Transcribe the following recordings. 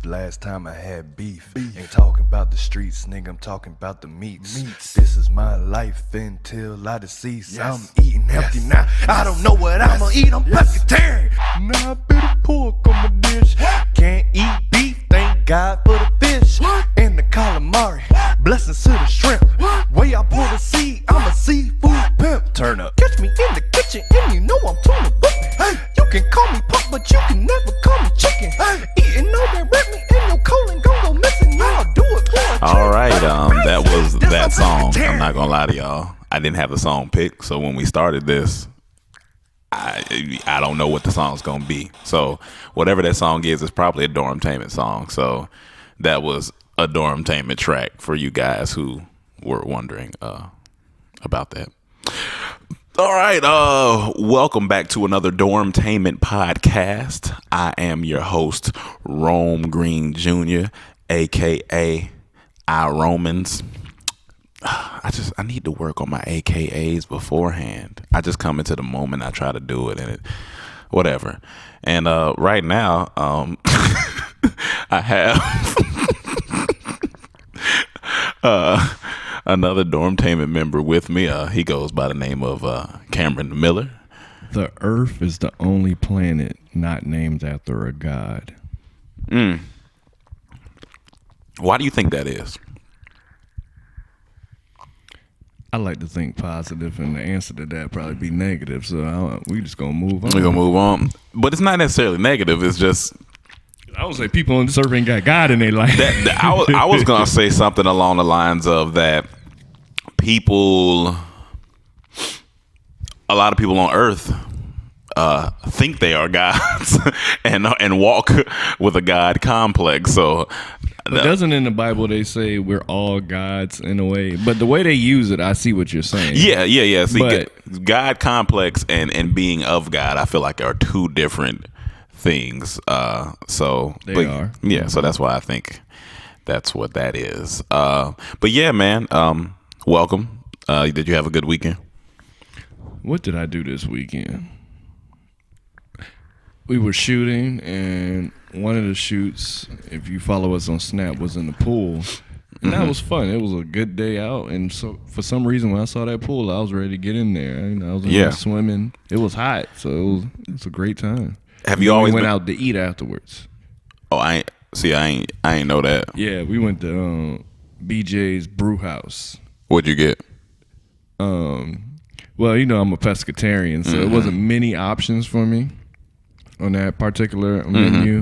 Last time I had beef. Ain't talking about the streets, nigga, I'm talking about the meats. This is my life until I decease. I'm eating healthy now. I don't know what I'ma eat, I'm pescatarian. Now I better pork on my dish. Can't eat beef, thank God for the fish. And the calamari, blessings to the shrimp. Way I pull the seed, I'm a seafood pimp. Turn up. Catch me in the kitchen and you know I'm tuna bumping. You can call me pork, but you can never call me chicken. Eating all that red meat and your colon gon' go missing. Y'all do it for a All right, that was that song. I'm not gonna lie to y'all. I didn't have the song picked, so when we started this, I don't know what the song's gonna be. So whatever that song is probably a Dormtainment song. So that was a Dormtainment track for you guys who were wondering about that. All right, welcome back to another Dormtainment podcast. I am your host, Rome Green Jr., aka I Romans. I need to work on my AKAs beforehand. I just come into the moment, I try to do it, and it whatever. And right now, I have another Dormtainment member with me. He goes by the name of Cameron Miller. The Earth is the only planet not named after a god. Why do you think that is? I like to think positive, and the answer to that probably be negative. So we just gonna move on. We're gonna move on, but it's not necessarily negative. It's just I would say people on this earth ain't got God in their life. I was gonna say something along the lines of that people, a lot of people on Earth think they are gods and walk with a God complex. So. But doesn't in the Bible they say we're all gods in a way? But the way they use it, I see what you're saying. Yeah. See, God complex and being of God, I feel like are two different things. They are. Yeah, so that's why I think that's what that is. But yeah, man, welcome. Did you have a good weekend? What did I do this weekend? We were shooting, and one of the shoots, if you follow us on Snap, was in the pool. And that was fun. It was a good day out. And so for some reason, when I saw that pool, I was ready to get in there. I was in there swimming. It was hot, so it was a great time. Have you always went out to eat afterwards? Oh, I ain't know that. Yeah, we went to BJ's Brew House. What'd you get? Well, I'm a pescatarian, so it wasn't many options for me on that particular menu.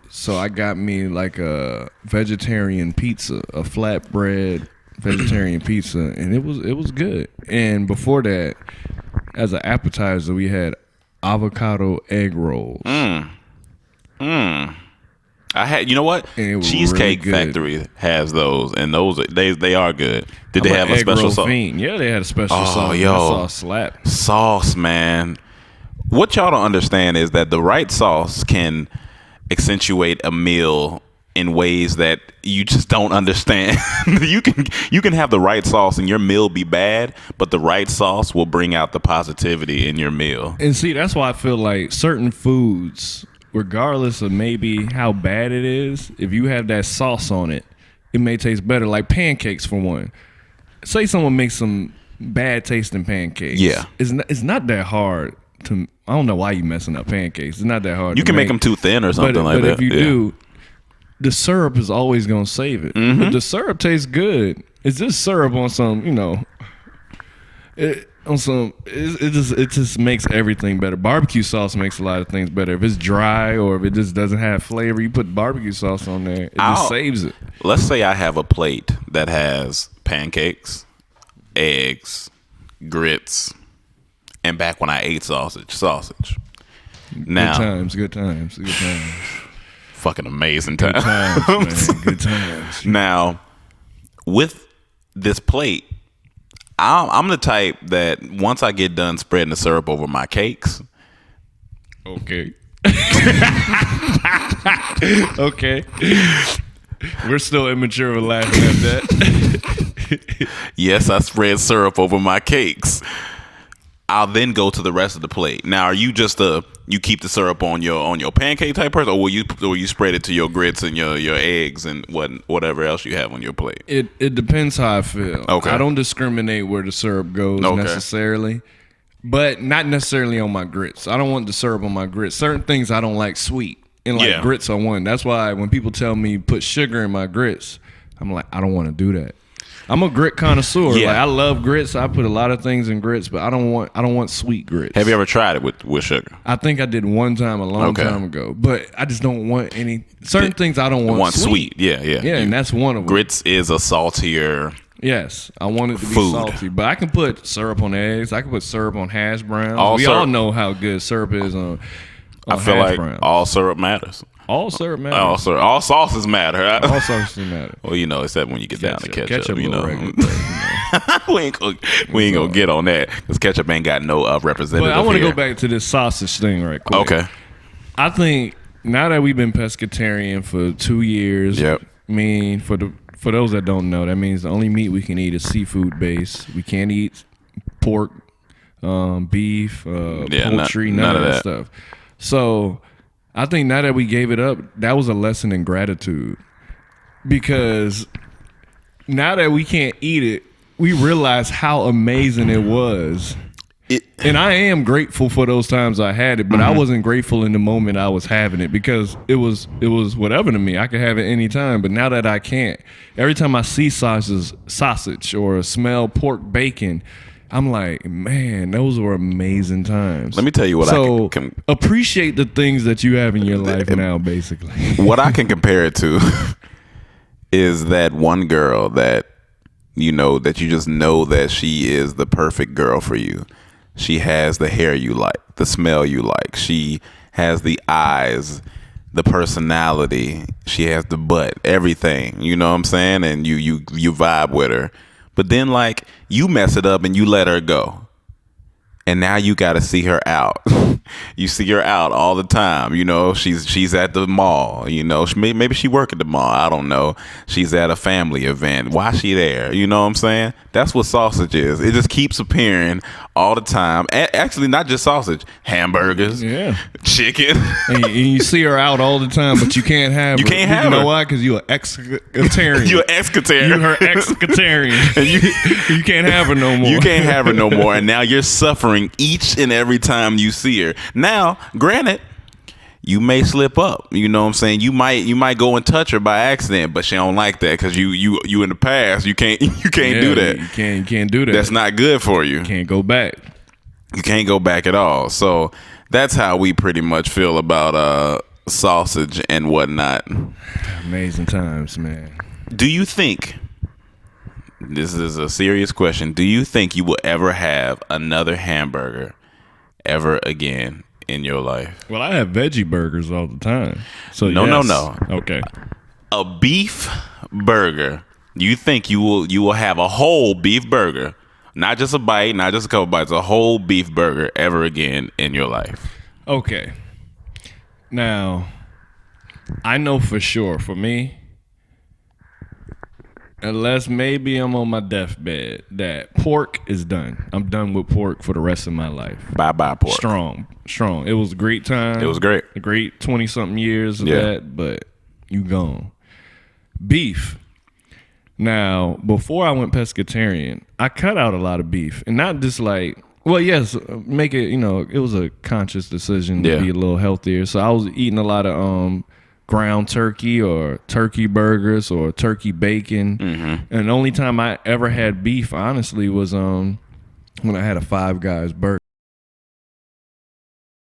So I got me like a vegetarian pizza, a flatbread vegetarian pizza, and it was good. And before that, as an appetizer, we had avocado egg rolls. I had, you know what? Cheesecake really Factory has those, and those they are good. Did they have a special sauce? Yeah, they had a special sauce. Yo, that sauce slap. Sauce, man. What y'all don't understand is that the right sauce can accentuate a meal in ways that you just don't understand. You can have the right sauce and your meal be bad, but the right sauce will bring out the positivity in your meal. And see, that's why I feel like certain foods, regardless of maybe how bad it is, if you have that sauce on it, it may taste better. Like pancakes, for one. Say someone makes some bad tasting pancakes. Yeah. It's not that hard to. I don't know why you messing up pancakes. It's not that hard. You can make them too thin or something like that. But if you do, the syrup is always gonna save it. But the syrup tastes good. It's just syrup on some, it just makes everything better. Barbecue sauce makes a lot of things better. If it's dry or if it just doesn't have flavor, you put barbecue sauce on there. It just saves it. Let's say I have a plate that has pancakes, eggs, grits, and back when I ate sausage. Now, Good times. Fucking amazing times. Good times, man. Good times. Now, with this plate, I'm the type that once I get done spreading the syrup over my cakes. Okay. Okay. We're still immature with laughing at that. Yes, I spread syrup over my cakes. I'll then go to the rest of the plate. Now, are you just you keep the syrup on your pancake type person, or will you spread it to your grits and your eggs and whatever else you have on your plate? It depends how I feel. Okay. I don't discriminate where the syrup goes necessarily, but not necessarily on my grits. I don't want the syrup on my grits. Certain things I don't like sweet, and like grits are one. That's why when people tell me put sugar in my grits, I'm like, I don't want to do that. I'm a grit connoisseur. Yeah. Like, I love grits. I put a lot of things in grits, but I don't want sweet grits. Have you ever tried it with sugar? I think I did one time a long time ago, but I just don't want any certain things. I don't want sweet. Yeah, and that's one of them. Grits is a saltier. Yes, I want it to be food. salty, but I can put syrup on eggs. I can put syrup on hash browns. All all know how good syrup is on I feel hash like browns. all syrup matters. All syrup matters. All sauces matter. All sauces matter. Well, except when you get down to ketchup. Ketchup You know, regular, but, we ain't gonna get on that because ketchup ain't got no representative. But I want to here. go back to this sausage thing right quick. Okay. I think now that we've been pescatarian for 2 years, Yep. I mean, for those that don't know, that means the only meat we can eat is seafood based. We can't eat pork, beef, poultry, none of that stuff. So I think now that we gave it up, that was a lesson in gratitude, because now that we can't eat it, we realize how amazing it was. And I am grateful for those times I had it, but I wasn't grateful in the moment I was having it, because it was whatever to me. I could have it any time, but now that I can't, every time I see sausage or smell pork bacon, I'm like, man, those were amazing times. Let me tell you what I can appreciate the things that you have in your life now, basically. What I can compare it to is that one girl that that you just know that she is the perfect girl for you. She has the hair you like, the smell you like. She has the eyes, the personality. She has the butt, everything. You know what I'm saying? And you vibe with her. But then, like, you mess it up and you let her go. And now you got to see her out. You see her out all the time. She's at the mall. Maybe she work at the mall. I don't know. She's at a family event. Why she there? You know what I'm saying? That's what sausage is. It just keeps appearing all the time. Actually, not just sausage. Hamburgers. Yeah. Chicken. And you see her out all the time, but you can't have her. You can't have her. You know why? Because you're an ex-catarian. You're an ex-catarian. You're her ex-catarian. And you can't have her no more. You can't have her no more. And now you're suffering each and every time you see her. Now, granted, you may slip up. You know what I'm saying? You might go and touch her by accident, but she don't like that because you in the past. You can't do that. You can't do that. That's not good for you. You can't go back. You can't go back at all. So that's how we pretty much feel about sausage and whatnot. Amazing times, man. Do you think, this is a serious question, do you think you will ever have another hamburger ever again in your life? Well, I have veggie burgers all the time. So No. Okay. A beef burger. You think you will have a whole beef burger, not just a bite, not just a couple bites, a whole beef burger ever again in your life? Okay. Now, I know for sure, for me, unless maybe I'm on my deathbed, that pork is done. I'm done with pork for the rest of my life. Bye-bye pork. Strong. It was a great time. It was great. A great 20-something years of that, but you gone. Beef. Now, before I went pescatarian, I cut out a lot of beef. And not just like, well, yes, make it, it was a conscious decision to be a little healthier. So I was eating a lot of ground turkey or turkey burgers or turkey bacon. Mm-hmm. And the only time I ever had beef, honestly, was when I had a Five Guys burger.